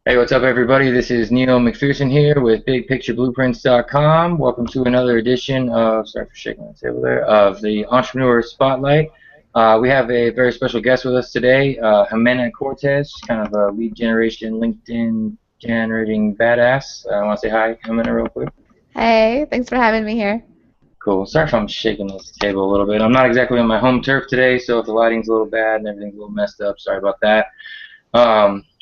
Hey, what's up, everybody? This is Neil Macpherson here with BigPictureBlueprints.com. Welcome to another edition of, sorry for shaking the table there, of the Entrepreneur Spotlight. We have a very special guest with us today, Jimena Cortes, kind of a lead generation LinkedIn generating badass. I want to say hi, Jimena, real quick. Hey, thanks for having me here. Cool. Sorry if I'm shaking this table a little bit. I'm not exactly on my home turf today, so if the lighting's a little bad and everything's a little messed up, sorry about that.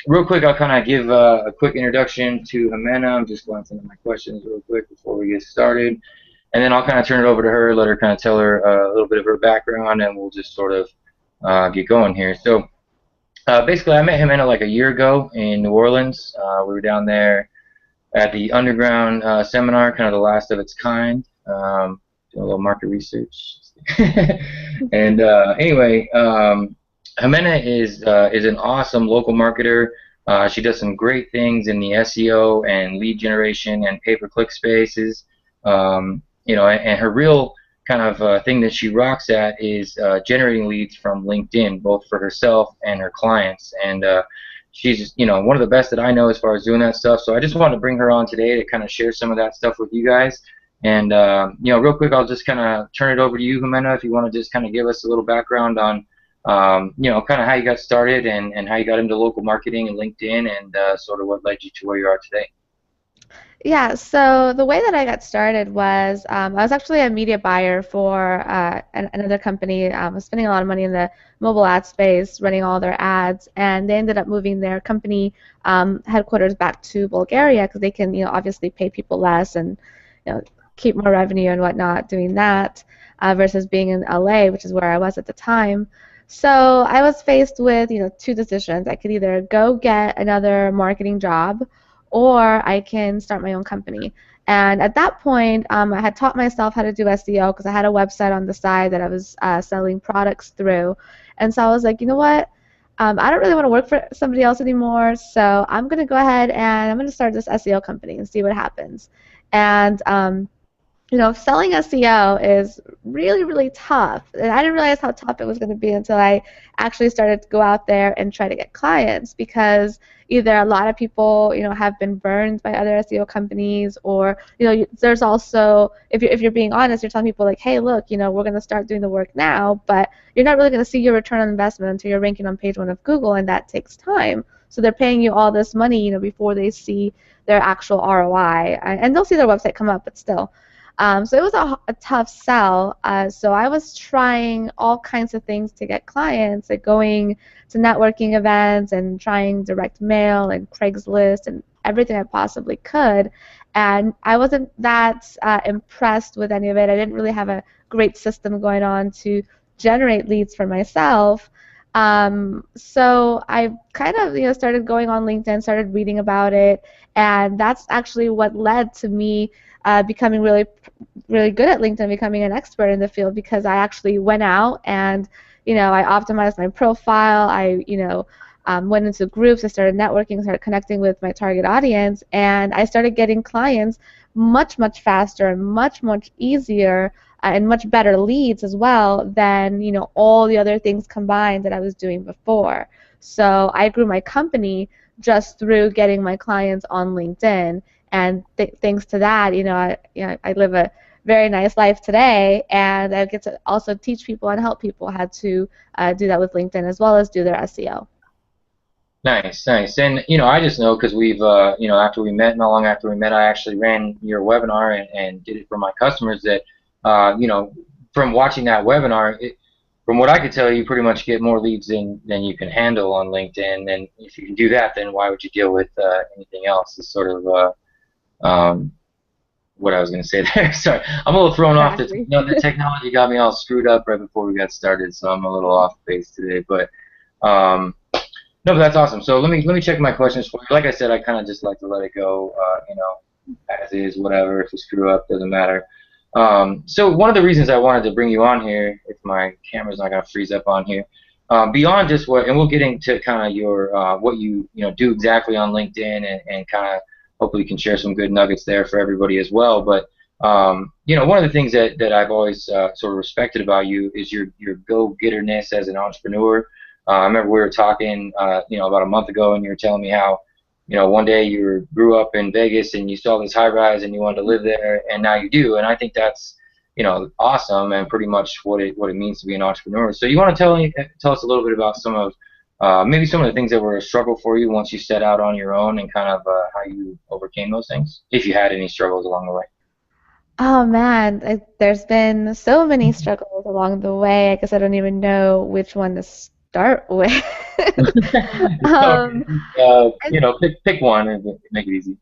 Real quick, I'll kind of give a quick introduction to Jimena. I'm just going through my questions real quick before we get started. And then I'll kind of turn it over to her, let her kind of tell her a little bit of her background, and we'll just sort of get going here. So basically, I met Jimena like a year ago in New Orleans. We were down there at the Underground seminar, kind of the last of its kind, doing a little market research. And anyway, Jimena is an awesome local marketer. She does some great things in the SEO and lead generation and pay-per-click spaces. And her real kind of thing that she rocks at is generating leads from LinkedIn, both for herself and her clients. And she's one of the best that I know as far as doing that stuff. So I just wanted to bring her on today to kind of share some of that stuff with you guys. And real quick, I'll just kind of turn it over to you, Jimena, if you want to just kind of give us a little background on kind of how you got started and how you got into local marketing and LinkedIn and sort of what led you to where you are today. Yeah, so the way that I got started was I was actually a media buyer for another company. I was spending a lot of money in the mobile ad space, running all their ads, and they ended up moving their company headquarters back to Bulgaria because they can, obviously pay people less and, keep more revenue and whatnot doing that versus being in LA, which is where I was at the time. So I was faced with, two decisions. I could either go get another marketing job or I can start my own company. And at that point, I had taught myself how to do SEO because I had a website on the side that I was selling products through. And so I was like, you know what? I don't really want to work for somebody else anymore, so I'm going to go ahead and I'm going to start this SEO company and see what happens. And selling SEO is really, really tough. And I didn't realize how tough it was going to be until I actually started to go out there and try to get clients because either a lot of people, have been burned by other SEO companies or, there's also, if you're being honest, you're telling people like, hey, look, we're going to start doing the work now, but you're not really going to see your return on investment until you're ranking on page 1 of Google, and that takes time. So they're paying you all this money, before they see their actual ROI. And they'll see their website come up, but still. So it was a tough sell. So I was trying all kinds of things to get clients, like going to networking events and trying direct mail and Craigslist and everything I possibly could. And I wasn't that impressed with any of it. I didn't really have a great system going on to generate leads for myself. So I kind of started going on LinkedIn, started reading about it, and that's actually what led to me becoming really, really good at LinkedIn, becoming an expert in the field because I actually went out and I optimized my profile. I went into groups. I started networking, started connecting with my target audience, and I started getting clients much, much faster and much, much easier and much better leads as well than all the other things combined that I was doing before. So I grew my company just through getting my clients on LinkedIn, and thanks to that, I live a very nice life today, and I get to also teach people and help people how to do that with LinkedIn as well as do their SEO. Nice, nice. And I just know because we've after we met, not long after we met, I actually ran your webinar and did it for my customers that from watching that webinar, from what I could tell, you pretty much get more leads than you can handle on LinkedIn. And if you can do that, then why would you deal with anything else? Is sort of what I was going to say there. Sorry, I'm a little thrown off. Exactly. The technology got me all screwed up right before we got started, so I'm a little off base today. But no, but that's awesome. So let me check my questions for you. Like I said, I kind of just like to let it go, as is, whatever. If you screw up, doesn't matter. So one of the reasons I wanted to bring you on here, if my camera's not gonna freeze up on here, beyond just what, and we'll get into kind of your what you do exactly on LinkedIn and kind of hopefully you can share some good nuggets there for everybody as well. But one of the things that I've always sort of respected about you is your go-getterness as an entrepreneur. I remember we were talking, about a month ago, and you were telling me how one day you grew up in Vegas and you saw this high rise and you wanted to live there, and now you do. And I think that's, awesome and pretty much what it means to be an entrepreneur. So you want to tell us a little bit about some of maybe some of the things that were a struggle for you once you set out on your own and kind of how you overcame those things, if you had any struggles along the way. Oh man, there's been so many struggles along the way. I guess I don't even know which one to start with. um, Okay. I Pick one and make it easy.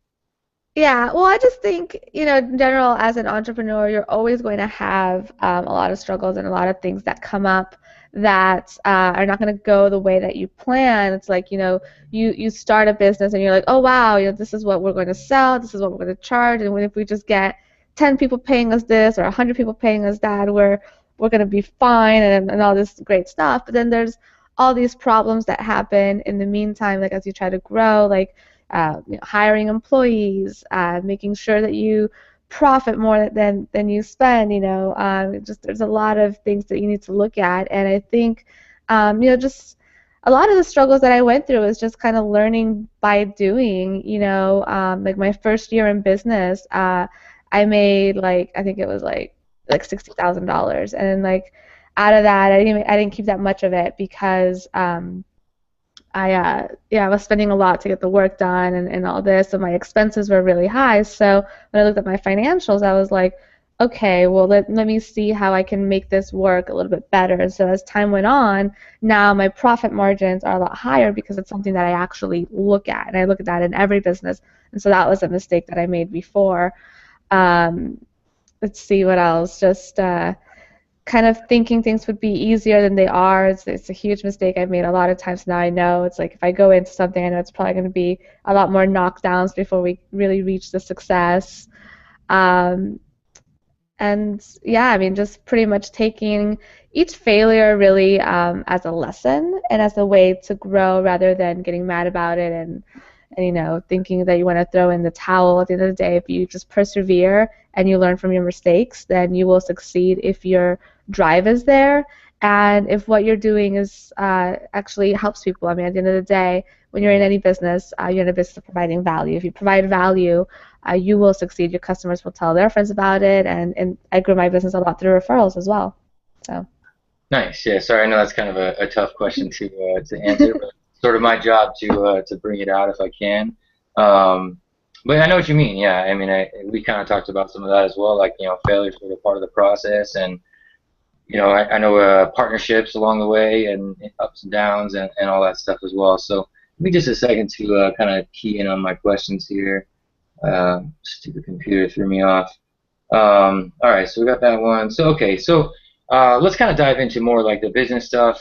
Yeah, well, I just think, in general, as an entrepreneur, you're always going to have a lot of struggles and a lot of things that come up that are not going to go the way that you plan. It's like, you start a business and you're like, oh, wow, this is what we're going to sell, this is what we're going to charge, and if we just get 10 people paying us this or 100 people paying us that, we're going to be fine and all this great stuff. But then there's all these problems that happen in the meantime, like as you try to grow, like hiring employees, making sure that you profit more than you spend. Just there's a lot of things that you need to look at, and I think, just a lot of the struggles that I went through is just kind of learning by doing. Like my first year in business, I made I think it was like $60,000, and like out of that, I didn't keep that much of it because I was spending a lot to get the work done and all this, so my expenses were really high. So when I looked at my financials, I was like, okay, well let me see how I can make this work a little bit better. And so as time went on, now my profit margins are a lot higher because it's something that I actually look at, and I look at that in every business. And so that was a mistake that I made before. Um, let's see what else. Just kind of thinking things would be easier than they are. It's a huge mistake I've made a lot of times now. I know it's like if I go into something, I know it's probably going to be a lot more knockdowns before we really reach the success. Um, and yeah, I mean, just pretty much taking each failure really as a lesson and as a way to grow rather than getting mad about it and thinking that you want to throw in the towel. At the end of the day, if you just persevere and you learn from your mistakes, then you will succeed if your drive is there and if what you're doing is actually helps people. I mean, at the end of the day, when you're in any business, you're in a business of providing value. If you provide value, you will succeed. Your customers will tell their friends about it, and I grew my business a lot through referrals as well. So. Nice. Yeah. Sorry, I know that's kind of a tough question to answer, but it's sort of my job to bring it out if I can. Um, but I know what you mean. Yeah. I mean, we kind of talked about some of that as well. Like, failure is sort of part of the process, and I know partnerships along the way and ups and downs and all that stuff as well. So give me just a second to kind of key in on my questions here. Stupid computer threw me off. All right, so we got that one. So okay, so let's kind of dive into more like the business stuff.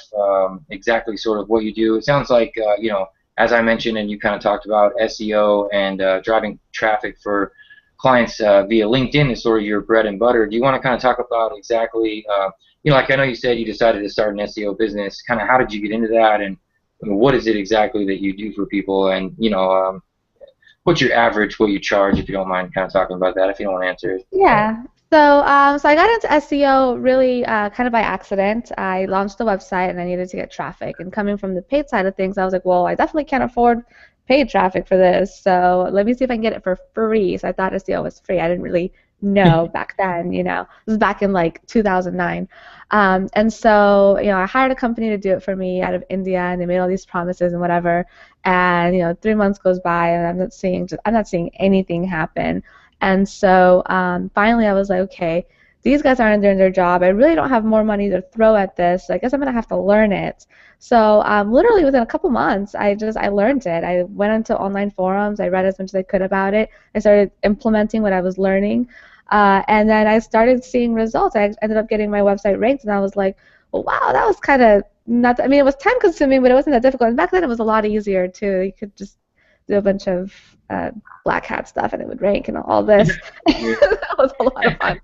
Exactly, sort of what you do. It sounds like as I mentioned, and you kind of talked about SEO and driving traffic for clients via LinkedIn is sort of your bread and butter. Do you want to kind of talk about exactly, like I know you said you decided to start an SEO business. Kind of how did you get into that, and what is it exactly that you do for people, and what's your average, what you charge, if you don't mind kind of talking about that, if you don't want to answer it. Yeah. So I got into SEO really kind of by accident. I launched the website and I needed to get traffic. And coming from the paid side of things, I was like, well, I definitely can't afford paid traffic for this. So let me see if I can get it for free. So I thought SEO was free. I didn't really know back then, This was back in like 2009. And so, I hired a company to do it for me out of India, and they made all these promises and whatever. And 3 months goes by, and I'm not seeing anything happen. And so finally, I was like, okay, these guys aren't doing their job. I really don't have more money to throw at this. So I guess I'm gonna have to learn it. So literally within a couple months, I learned it. I went into online forums. I read as much as I could about it. I started implementing what I was learning, and then I started seeing results. I ended up getting my website ranked, and I was like, well, wow, that was kind of not. I mean, it was time consuming, but it wasn't that difficult. And back then, it was a lot easier too. You could just do a bunch of black hat stuff and it would rank and all this. That was a lot of fun.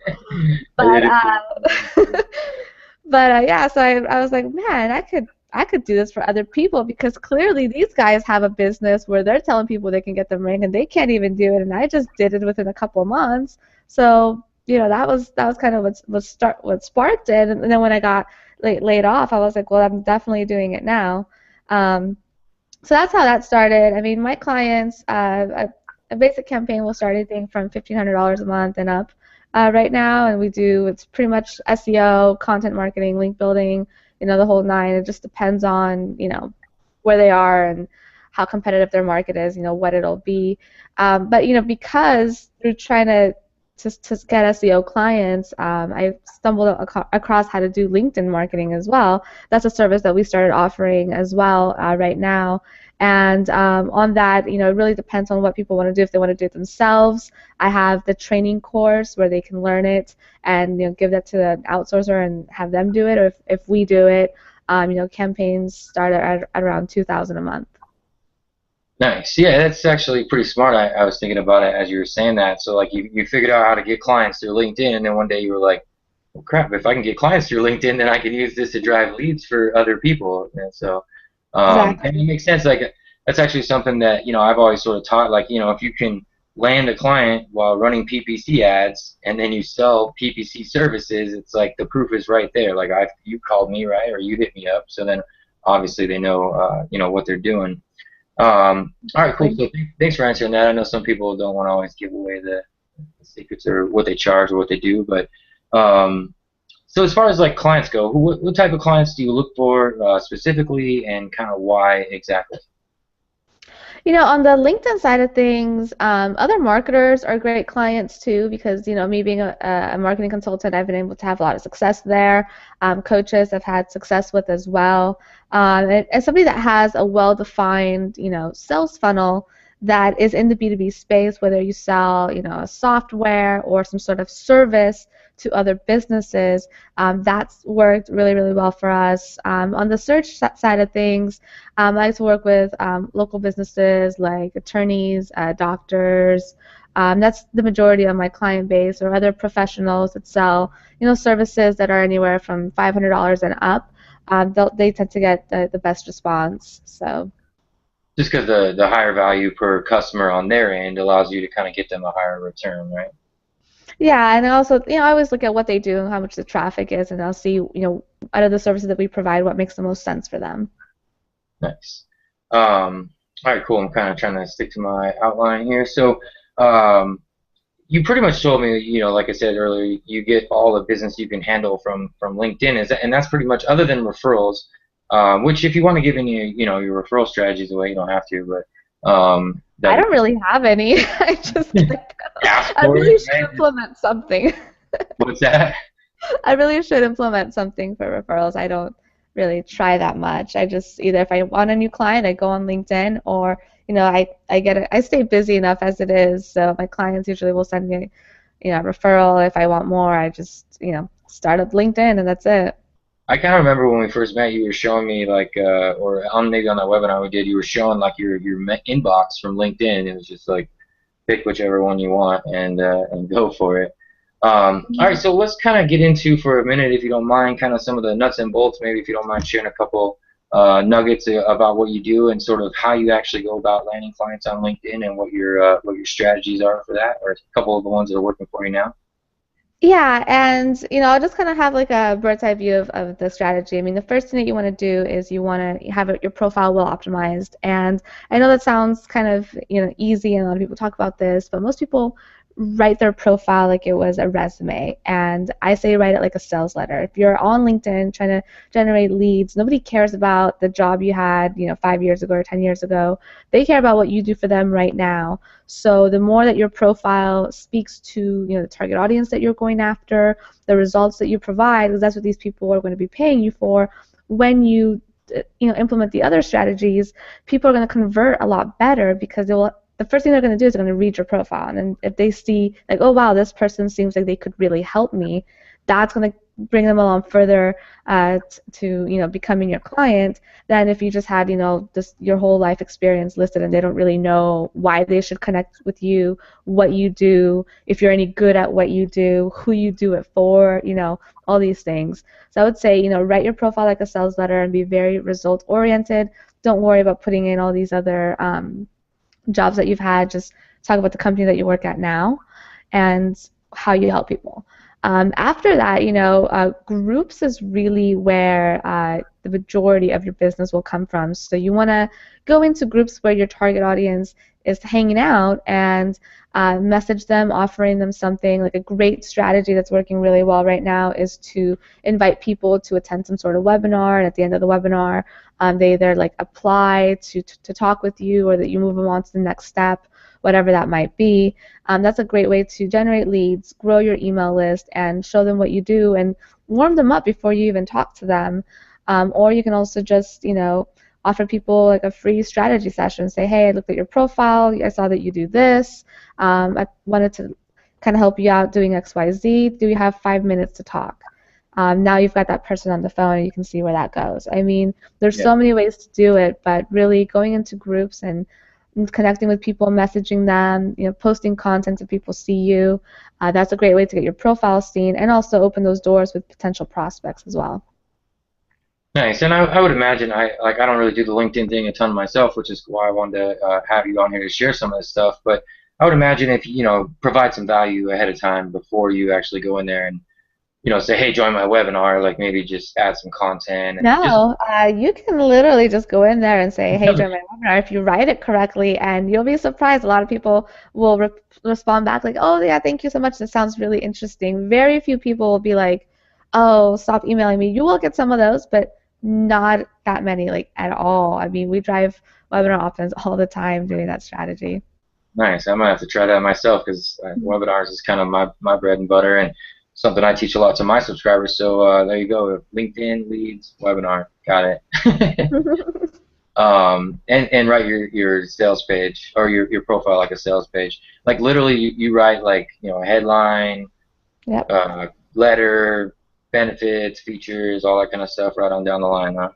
But yeah, so I was like, man, I could do this for other people because clearly these guys have a business where they're telling people they can get them ranked and they can't even do it, and I just did it within a couple of months. So that was kind of what sparked it, and then when I got laid off, I was like, well, I'm definitely doing it now. So that's how that started. I mean, my clients, a basic campaign will start anything from $1,500 a month and up right now, and it's pretty much SEO, content marketing, link building, the whole nine. It just depends on, where they are and how competitive their market is, what it'll be. But, because through trying to get SEO clients, I stumbled across how to do LinkedIn marketing as well. That's a service that we started offering as well right now. And on that, it really depends on what people want to do. If they want to do it themselves, I have the training course where they can learn it and give that to an outsourcer and have them do it. Or if we do it, campaigns start at around 2,000 a month. Nice. Yeah, that's actually pretty smart. I was thinking about it as you were saying that. So like you figured out how to get clients through LinkedIn, and then one day you were like, well, crap, if I can get clients through LinkedIn, then I can use this to drive leads for other people. And so and Exactly. it makes sense. Like that's actually something that, I've always sort of taught, like, if you can land a client while running PPC ads and then you sell PPC services, it's like the proof is right there. Like you called me, right? Or you hit me up. So then obviously they know, what they're doing. All right, cool. Exactly. So thanks for answering that. I know some people don't want to always give away the secrets or what they charge or what they do, but so as far as like clients go, what type of clients do you look for specifically, and kind of why exactly? On the LinkedIn side of things, other marketers are great clients too because, me being a marketing consultant, I've been able to have a lot of success there. Coaches I've had success with as well. And somebody that has a well-defined, sales funnel that is in the B2B space, whether you sell, a software or some sort of service to other businesses, that's worked really, really well for us. On the search side of things, I like to work with local businesses like attorneys, doctors. That's the majority of my client base, or other professionals that sell, services that are anywhere from $500 and up. They tend to get the best response. So. Just because the higher value per customer on their end allows you to kind of get them a higher return, right? Yeah, and I also, I always look at what they do and how much the traffic is, and I'll see, out of the services that we provide, what makes the most sense for them. Nice. All right, cool. I'm kind of trying to stick to my outline here. So, um, you pretty much told me, like I said earlier, you get all the business you can handle from LinkedIn. And that's pretty much, other than referrals, which if you want to give any, your referral strategies away, you don't have to, but I that'd don't be really have any. I just cool. like, Ask I for really it, should right? implement something. What's that? I really should implement something for referrals. I don't really try that much. I just either if I want a new client, I go on LinkedIn, or I stay busy enough as it is. So my clients usually will send me, a referral. If I want more, I just start up LinkedIn and that's it. I kind of remember when we first met, you were showing me like, or on maybe on that webinar we did, you were showing like your inbox from LinkedIn. It was just like pick whichever one you want and go for it. All right, so let's kind of get into for a minute, if you don't mind, kind of some of the nuts and bolts. Maybe if you don't mind sharing a couple nuggets about what you do and sort of how you actually go about landing clients on LinkedIn and what your strategies are for that, or a couple of the ones that are working for you now. Yeah, and I'll just kind of have like a bird's eye view of the strategy. I mean, the first thing that you want to do is you want to have your profile well optimized. And I know that sounds kind of easy, and a lot of people talk about this, but most people write their profile like it was a resume. And I say write it like a sales letter. If you're on LinkedIn trying to generate leads, nobody cares about the job you had 5 years ago or 10 years ago. They care about what you do for them right now. So the more that your profile speaks to the target audience that you're going after, the results that you provide, because that's what these people are going to be paying you for. When you implement the other strategies, people are going to convert a lot better because the first thing they're going to do is they're going to read your profile, and then if they see like, oh wow, this person seems like they could really help me, that's going to bring them along further to becoming your client than if you just had just your whole life experience listed and they don't really know why they should connect with you, what you do, if you're any good at what you do, who you do it for, all these things. So I would say write your profile like a sales letter and be very result oriented. Don't worry about putting in all these other jobs that you've had. Just talk about the company that you work at now and how you help people. After that, groups is really where the majority of your business will come from. So you want to go into groups where your target audience is hanging out and message them, offering them something. Like a great strategy that's working really well right now is to invite people to attend some sort of webinar, and at the end of the webinar, they either like apply to talk with you, or that you move them on to the next step, whatever that might be. That's a great way to generate leads, grow your email list, and show them what you do, and warm them up before you even talk to them. Or you can also just, offer people like a free strategy session. Say, hey, I looked at your profile. I saw that you do this. I wanted to kind of help you out doing X, Y, Z. Do you have 5 minutes to talk? Now you've got that person on the phone, and you can see where that goes. I mean, there's Yeah. so many ways to do it, but really going into groups and connecting with people, messaging them, posting content so people see you. That's a great way to get your profile seen, and also open those doors with potential prospects as well. Nice. And I would imagine I don't really do the LinkedIn thing a ton myself, which is why I wanted to have you on here to share some of this stuff. But I would imagine if provide some value ahead of time before you actually go in there and say, hey, join my webinar, like maybe just add some content and just No, you can literally just go in there and say, "Hey, join my webinar." If you write it correctly, and you'll be surprised. A lot of people will respond back like, "Oh, yeah, thank you so much. This sounds really interesting." Very few people will be like, "Oh, stop emailing me." You will get some of those, but not that many, like at all. I mean, we drive webinar opt-ins all the time doing that strategy. nice. I might have to try that myself because webinars is kind of my bread and butter and something I teach a lot to my subscribers. So there you go. LinkedIn leads webinar. Got it. And write your sales page or your profile like a sales page. Like literally, you write like a headline, Yep. letter, benefits, features, all that kind of stuff right on down the line, huh?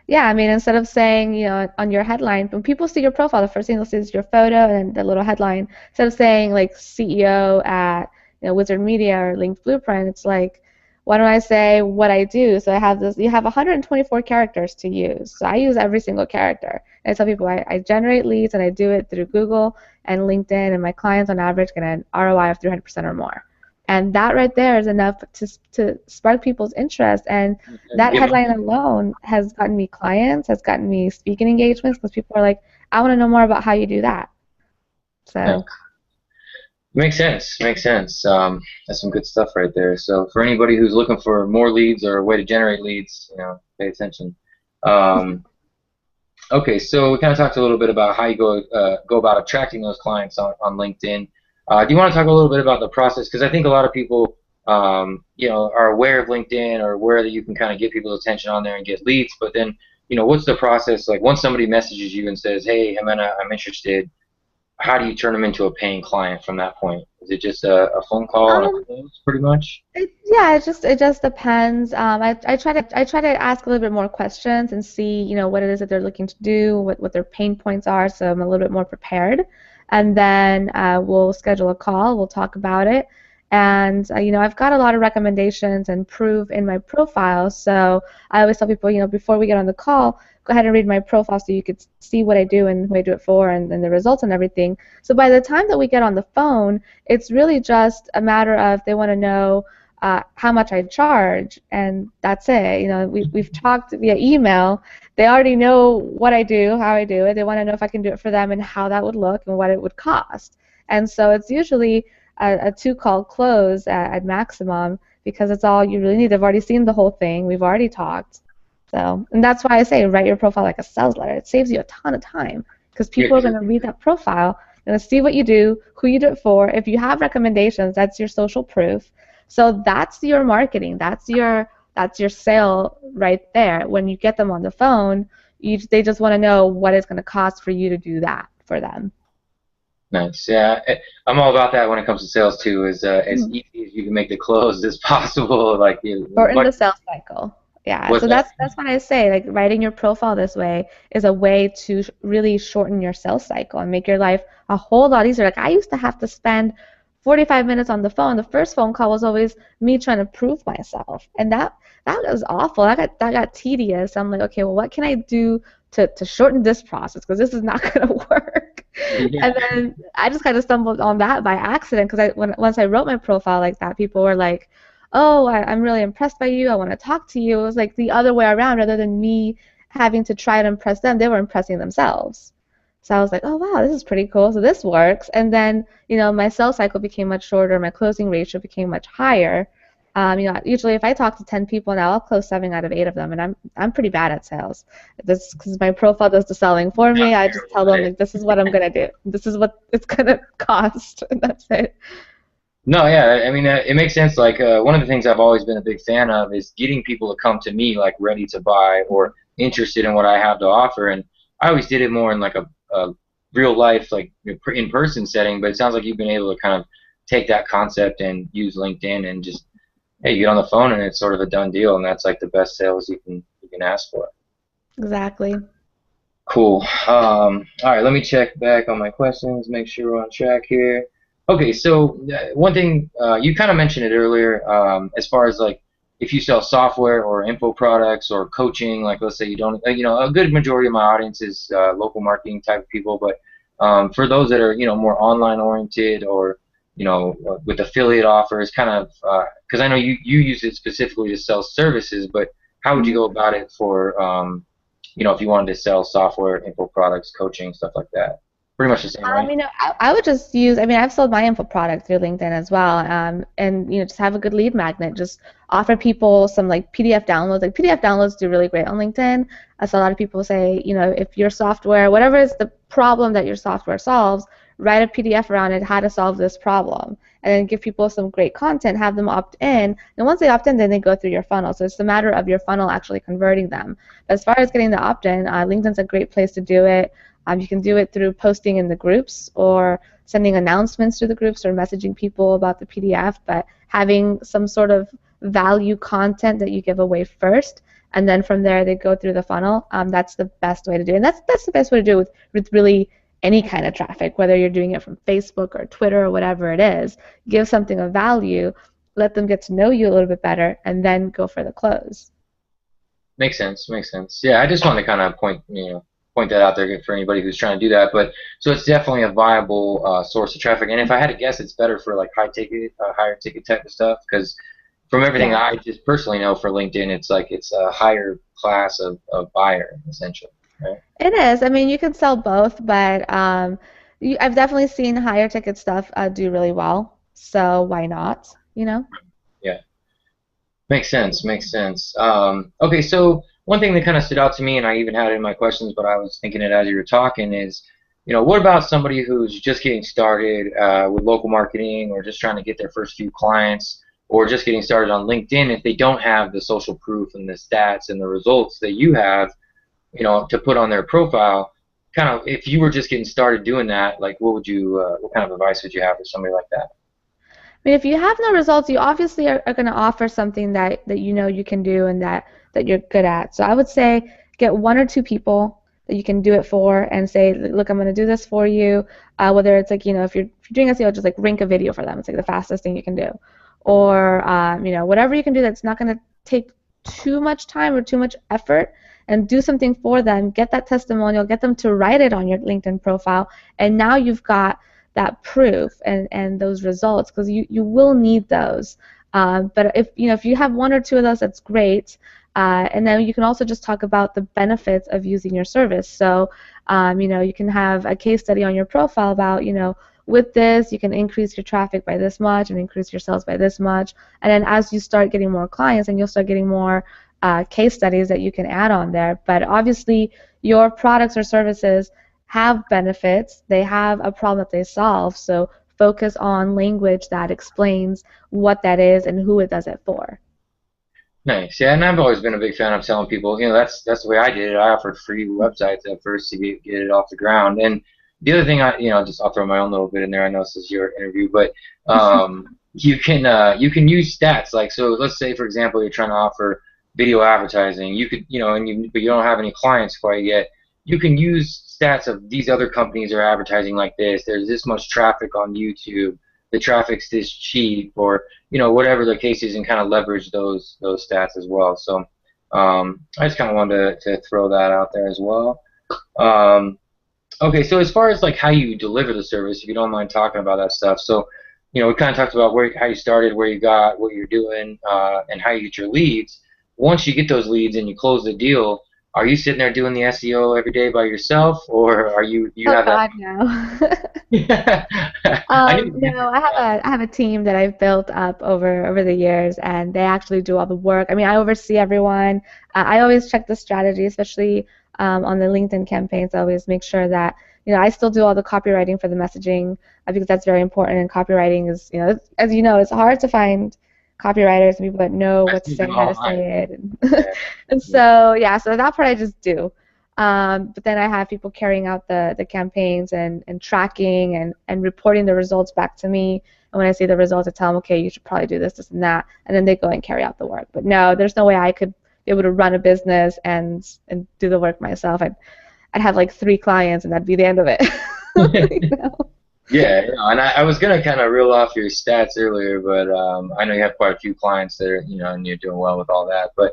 Yeah, I mean, instead of saying, on your headline, when people see your profile, the first thing they'll see is your photo and the little headline. Instead of saying like CEO at, Wizard Media or Linked Blueprint, it's like, why don't I say what I do? So I have this. You have 124 characters to use. So I use every single character. And I tell people I generate leads, and I do it through Google and LinkedIn, and my clients on average get an ROI of 300% or more. And that right there is enough to spark people's interest. And that Give headline alone has gotten me clients, has gotten me speaking engagements, because people are like, I want to know more about how you do that. yeah. So, Makes sense. Makes sense. That's some good stuff right there. So for anybody who's looking for more leads or a way to generate leads, pay attention. Um, okay, so we kind of talked a little bit about how you go about attracting those clients on LinkedIn. Do you want to talk a little bit about the process? Because I think a lot of people, are aware of LinkedIn or aware that you can kind of get people's attention on there and get leads. But then, what's the process? Like once somebody messages you and says, "Hey, Jimena, I'm interested," how do you turn them into a paying client from that point? Is it just a phone call and a um, close, pretty much? yeah, it just depends. I try to ask a little bit more questions and see, what it is that they're looking to do, what their pain points are, so I'm a little bit more prepared. And then we'll schedule a call. We'll talk about it. And I've got a lot of recommendations and proof in my profile. So I always tell people, before we get on the call, go ahead and read my profile so you could see what I do and who I do it for, and the results and everything. So by the time that we get on the phone, it's really just a matter of they want to know how much I charge, and that's it. We've talked via email. They already know what I do, how I do it. They want to know if I can do it for them and how that would look and what it would cost. And so it's usually a two-call close at maximum, because it's all you really need. They've already seen the whole thing. We've already talked. So, and that's why I say write your profile like a sales letter. It saves you a ton of time, because Yeah, people are going to read that profile, going to see what you do, who you do it for. If you have recommendations, that's your social proof. So that's your marketing. That's your sale right there. When you get them on the phone, they just want to know what it's going to cost for you to do that for them. nice. Yeah, I'm all about that when it comes to sales too. Is as Mhm. easy as you can make the close as possible. Like, Shorten what the sales cycle. Yeah, what's so that? that's what I say. Like writing your profile this way is a way to really shorten your sales cycle and make your life a whole lot easier. Like I used to have to spend 45 minutes on the phone. The first phone call was always me trying to prove myself, and that was awful. That got tedious. I'm like, okay, well, what can I do to shorten this process? Because this is not going to work. Yeah. And then I just kind of stumbled on that by accident because once I wrote my profile like that, people were like, "Oh, I'm really impressed by you. I want to talk to you." It was like the other way around, rather than me having to try to impress them, they were impressing themselves. So I was like, "Oh wow, this is pretty cool. So this works." And then my sales cycle became much shorter. My closing ratio became much higher. Usually if I talk to 10 people now, I'll close 7 out of 8 of them, and I'm pretty bad at sales. This because my profile does the selling for me. I just tell them like, this is what I'm gonna do. This is what it's gonna cost, and that's it. No, yeah, I mean, it makes sense. Like, one of the things I've always been a big fan of is getting people to come to me like ready to buy or interested in what I have to offer. And I always did it more in like a real life, like in person setting. But it sounds like you've been able to kind of take that concept and use LinkedIn and just, hey, you get on the phone and it's sort of a done deal. And that's like the best sales you can ask for. Exactly. Cool. All right, let me check back on my questions, make sure we're on track here. Okay, so one thing you kind of mentioned it earlier, as far as like if you sell software or info products or coaching, like let's say you don't, a good majority of my audience is local marketing type of people, but for those that are, more online oriented or, with affiliate offers, kind of, because I know you use it specifically to sell services, but how would you Mhm. go about it for, if you wanted to sell software, info products, coaching, stuff like that. Pretty much the same, right? I would just use, I've sold my info product through LinkedIn as well. And, just have a good lead magnet. Just offer people some like PDF downloads. Like PDF downloads do really great on LinkedIn. So a lot of people say, if your software, whatever is the problem that your software solves, write a PDF around it, how to solve this problem. And then give people some great content, have them opt in. And once they opt in, then they go through your funnel. So it's a matter of your funnel actually converting them. But as far as getting the opt in, LinkedIn's a great place to do it. You can do it through posting in the groups or sending announcements to the groups or messaging people about the PDF, but having some sort of value content that you give away first, and then from there they go through the funnel. That's the best way to do it. And that's the best way to do it with really any kind of traffic, whether you're doing it from Facebook or Twitter or whatever it is. Give something of value, let them get to know you a little bit better, and then go for the close. Makes sense. Makes sense. Yeah, I just wanted to kind of point that out there for anybody who's trying to do that. But so it's definitely a viable source of traffic. And if I had to guess, it's better for like higher ticket type of stuff because from everything Yeah. I just personally know for LinkedIn, it's like it's a higher class of buyer essentially, right? It is. You can sell both, but I've definitely seen higher ticket stuff do really well. So why not? Yeah. Makes sense. Makes sense. Okay, so one thing that kind of stood out to me, and I even had it in my questions, but I was thinking it as you were talking, is, what about somebody who's just getting started with local marketing, or just trying to get their first few clients, or just getting started on LinkedIn if they don't have the social proof and the stats and the results that you have, to put on their profile? Kind of, if you were just getting started doing that, like, what kind of advice would you have for somebody like that? If you have no results, you obviously are going to offer something that you know you can do and that you're good at. So I would say get 1 or 2 people that you can do it for and say, look, I'm going to do this for you. Whether it's like, if you're doing SEO, just like rank a video for them. It's like the fastest thing you can do. Or, whatever you can do that's not going to take too much time or too much effort and do something for them. Get that testimonial, get them to write it on your LinkedIn profile. And now you've got that proof and those results because you will need those. But if you have 1 or 2 of those, that's great. And then you can also just talk about the benefits of using your service. So, you can have a case study on your profile about, with this, you can increase your traffic by this much and increase your sales by this much. And then as you start getting more clients, and you'll start getting more case studies that you can add on there. But obviously, your products or services have benefits. They have a problem that they solve. So focus on language that explains what that is and who it does it for. Nice. Yeah, and I've always been a big fan of telling people, that's the way I did it. I offered free websites at first to get it off the ground. And the other thing just I'll throw my own little bit in there. I know this is your interview, but you can use stats. Like, so let's say for example you're trying to offer video advertising. You could, but you don't have any clients quite yet. You can use stats of these other companies are advertising like this. There's this much traffic on YouTube. The traffic's this cheap, or whatever the case is, and kind of leverage those stats as well. So I just kind of wanted to throw that out there as well. Um, Okay, so as far as like how you deliver the service, if you don't mind talking about that stuff. So, we kind of talked about how you started, where you got, what you're doing, and how you get your leads. Once you get those leads and you close the deal, are you sitting there doing the SEO every day by yourself, or you Oh have that? God, no. I knew the answer No, to that. I have a team that I've built up over the years, and they actually do all the work. I mean, I oversee everyone. I always check the strategy, especially on the LinkedIn campaigns. I always make sure that I still do all the copywriting for the messaging because that's very important. And copywriting is, as you know, it's hard to find copywriters and people that know I what to still say do and how all to mine. say it. And, Yeah. and Yeah. so, yeah, so that part I just do. But then I have people carrying out the campaigns and tracking and reporting the results back to me. And when I see the results, I tell them, okay, you should probably do this, this, and that. And then they go and carry out the work. But no, there's no way I could be able to run a business and do the work myself. I'd have like 3 clients, and that'd be the end of it. You know? Yeah, and I was gonna kind of reel off your stats earlier, but I know you have quite a few clients that are, and you're doing well with all that. But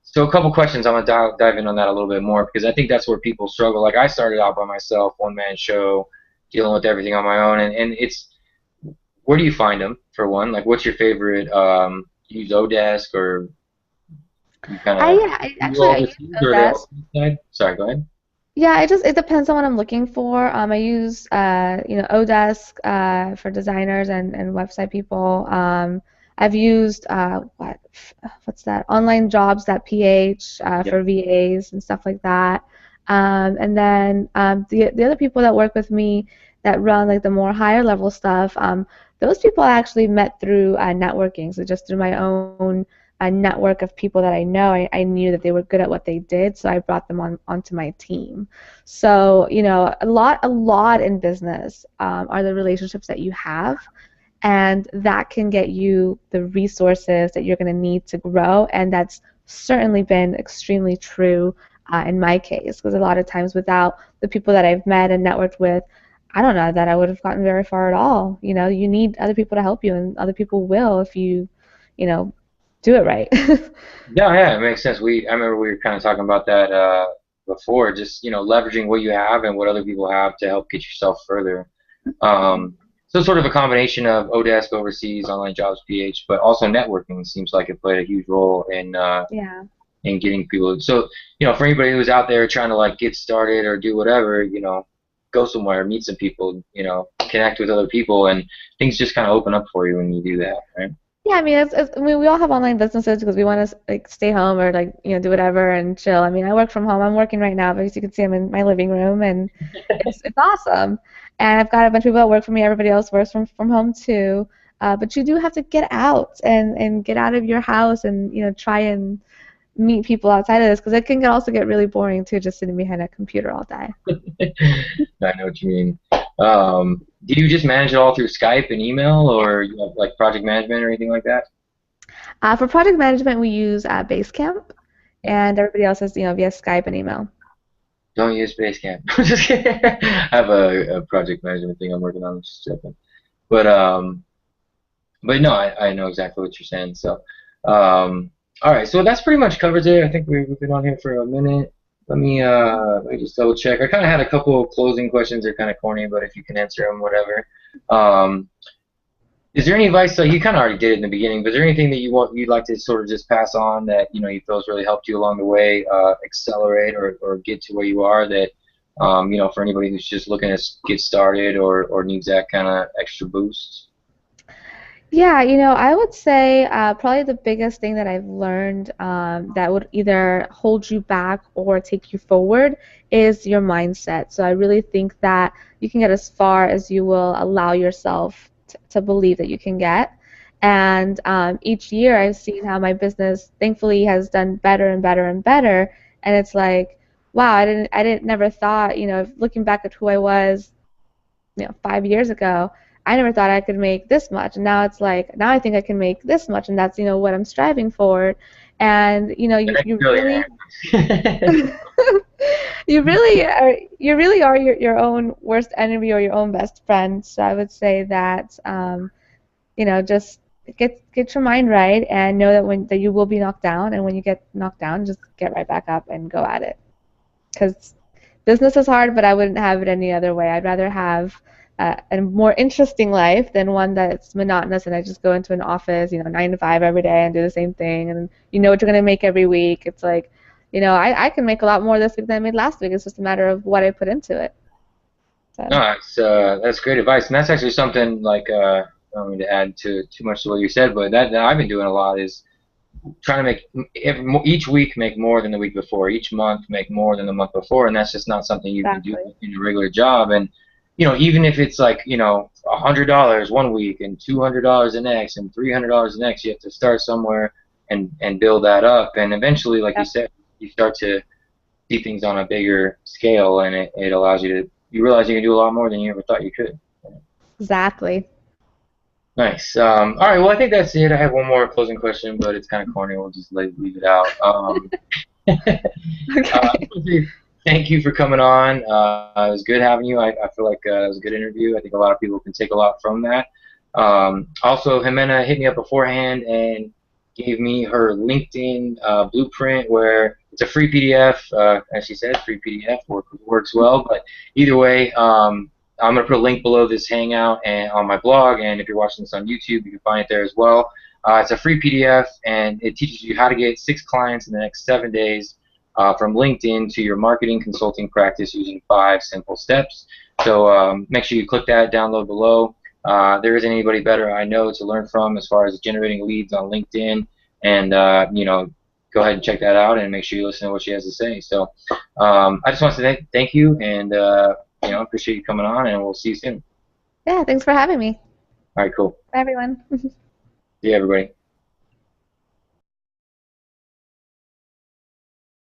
so a couple questions, I'm gonna dive in on that a little bit more because I think that's where people struggle. Like I started out by myself, one man show, dealing with everything on my own, and it's where do you find them for one? Like, what's your favorite? You use Odesk or you kind I of yeah, I you actually I use overseas or are they all Odesk. side? Sorry, go ahead. Yeah, it depends on what I'm looking for. I use Odesk for designers and website people. I've used what's that? Onlinejobs.ph Yep. for VAs and stuff like that. And then the other people that work with me that run like the more higher level stuff, those people I actually met through networking. So just through my own a network of people that I know. I knew that they were good at what they did, so I brought them onto my team. So, a lot in business are the relationships that you have, and that can get you the resources that you're going to need to grow. And that's certainly been extremely true in my case, because a lot of times without the people that I've met and networked with, I don't know that I would have gotten very far at all. You need other people to help you, and other people will if you know, do it right. Yeah, yeah, it makes sense. I remember we were kind of talking about that before, just leveraging what you have and what other people have to help get yourself further. So sort of a combination of Odesk overseas, online jobs, PH, but also networking seems like it played a huge role Yeah. in getting people. So for anybody who's out there trying to like get started or do whatever, go somewhere, meet some people, connect with other people, and things just kind of open up for you when you do that, right? Yeah, I mean, I mean, we all have online businesses because we want to like stay home or like do whatever and chill. I mean, I work from home. I'm working right now, but as you can see, I'm in my living room, and it's awesome. And I've got a bunch of people that work for me. Everybody else works from home too. But you do have to get out and get out of your house and try and meet people outside of this because it can also get really boring too, just sitting behind a computer all day. I know what you mean. Do you just manage it all through Skype and email, or you have like project management or anything like that? For project management, we use Basecamp, and everybody else is via Skype and email. Don't use Basecamp. Just kidding. I have a project management thing I'm working on, just joking. But but no, I know exactly what you're saying. So, all right, so that's pretty much covers it. I think we've been on here for a minute. Let me just double check. I kind of had a couple of closing questions. They're kind of corny, but if you can answer them, whatever. Um, Is there any advice? So you kind of already did it in the beginning, but is there anything that you'd like to sort of just pass on that you feel has really helped you along the way, accelerate or get to where you are? That for anybody who's just looking to get started or needs that kind of extra boost. Yeah, I would say probably the biggest thing that I've learned that would either hold you back or take you forward is your mindset. So I really think that you can get as far as you will allow yourself to believe that you can get. And each year I've seen how my business thankfully has done better and better and better. And it's like, wow, I didn't never thought, looking back at who I was 5 years ago, I never thought I could make this much. And now it's like, now I think I can make this much, and that's, what I'm striving for. And, The next you billionaire. really, you really are your own worst enemy or your own best friend. So I would say that, just get your mind right and know that you will be knocked down, and when you get knocked down, just get right back up and go at it. Because business is hard, but I wouldn't have it any other way. I'd rather have a more interesting life than one that's monotonous and I just go into an office, 9 to 5 every day and do the same thing, and you know what you're gonna make every week. It's like, I can make a lot more this week than I made last week. It's just a matter of what I put into it. So No, that's great advice, and that's actually something like I don't mean to add to too much to what you said, but that I've been doing a lot is trying to make each week make more than the week before, each month make more than the month before, and that's just not something you can do exactly. in a regular job. And even if it's like $100 one week and $200 the next and $300 the next, you have to start somewhere and build that up, and eventually, like you Yep. said, you start to see things on a bigger scale, and it allows you to you realize you can do a lot more than you ever thought you could. Exactly. Nice. All right. Well, I think that's it. I have one more closing question, but it's kind of corny. We'll just leave it out. Okay. Thank you for coming on. It was good having you. I feel like it was a good interview. I think a lot of people can take a lot from that. Also, Jimena hit me up beforehand and gave me her LinkedIn blueprint where it's a free PDF. As she said, free PDF works well. But either way, I'm going to put a link below this Hangout and on my blog. And if you're watching this on YouTube, you can find it there as well. It's a free PDF, and it teaches you how to get 6 clients in the next 7 days from LinkedIn to your marketing consulting practice using 5 simple steps. So make sure you click that, download below. There isn't anybody better I know to learn from as far as generating leads on LinkedIn, and go ahead and check that out and make sure you listen to what she has to say. So I just want to say thank you, and appreciate you coming on, and we'll see you soon. Yeah, thanks for having me. All right, cool. Bye, everyone. See you, everybody.